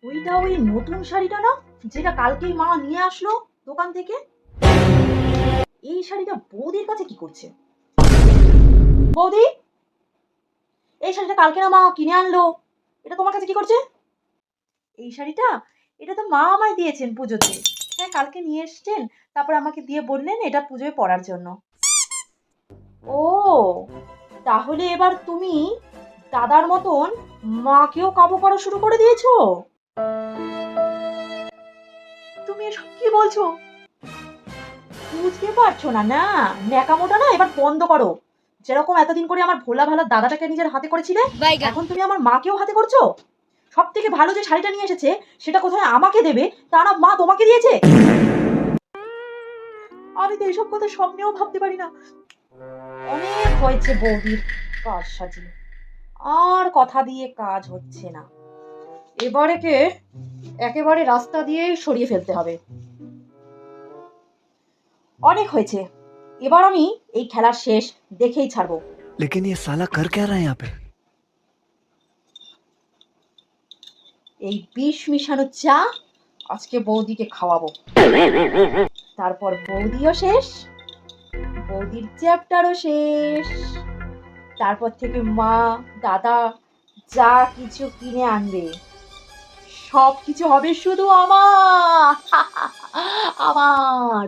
ওইটা ওই নতুন শাড়িটা না, যেটা কালকেই মা নিয়ে আসলো দোকান থেকে? এই শাড়িটা বৌদির কাছে কি করছে? বৌদি, এই শাড়িটা কালকে না মা কিনে আনলো, এটা তোমার কাছে কি করছে? এই শাড়িটা, এটা তো মা আমায় দিয়েছেন পুজোতে। হ্যাঁ, কালকে নিয়ে এসছেন, তারপর আমাকে দিয়ে বললেন এটা পুজোয় পরার জন্য। ও, তাহলে এবার তুমি দাদার মতন মাকেও কাবু করা শুরু করে দিয়েছো? তুমি এসব কি বলছো? বুঝতে পারছো না? না, ন্যাকামোটা না এবার বন্ধ করো। যেরকম এতদিন করে আমার ভোলা ভালা দাদাটাকে নিজের হাতে করেছিলে, এখন তুমি আমার মাকেও হাতে করছো। সব থেকে ভালো যে শাড়িটা নিয়ে এসেছে সেটা কোথায় আমাকে দেবে, তা না মা তোমাকে দিয়েছে। আমি তো এসব কথা স্বপ্নেও ভাবতে পারি না। অনেক হয়েছে বৌদির কাজ সাজি, আর কথা দিয়ে কাজ হচ্ছে না। এবারেকে একেবারে রাস্তা দিয়ে সরিয়ে ফেলতে হবে। অনেক হয়েছে, এবার আমি এই খেলার শেষ দেখেই ছাড়বো। लेकिन ये साला कर क्या रहा है यहाँ पे? এই বিষ মিশানো চা আজকে বৌদিকে খাওয়াবো, তারপর বৌদিও শেষ, বৌদির চ্যাপ্টারও শেষ। তারপর থেকে মা, দাদা যা কিছু কিনে আনবে সব কিছু হবে শুধু আমার। আমার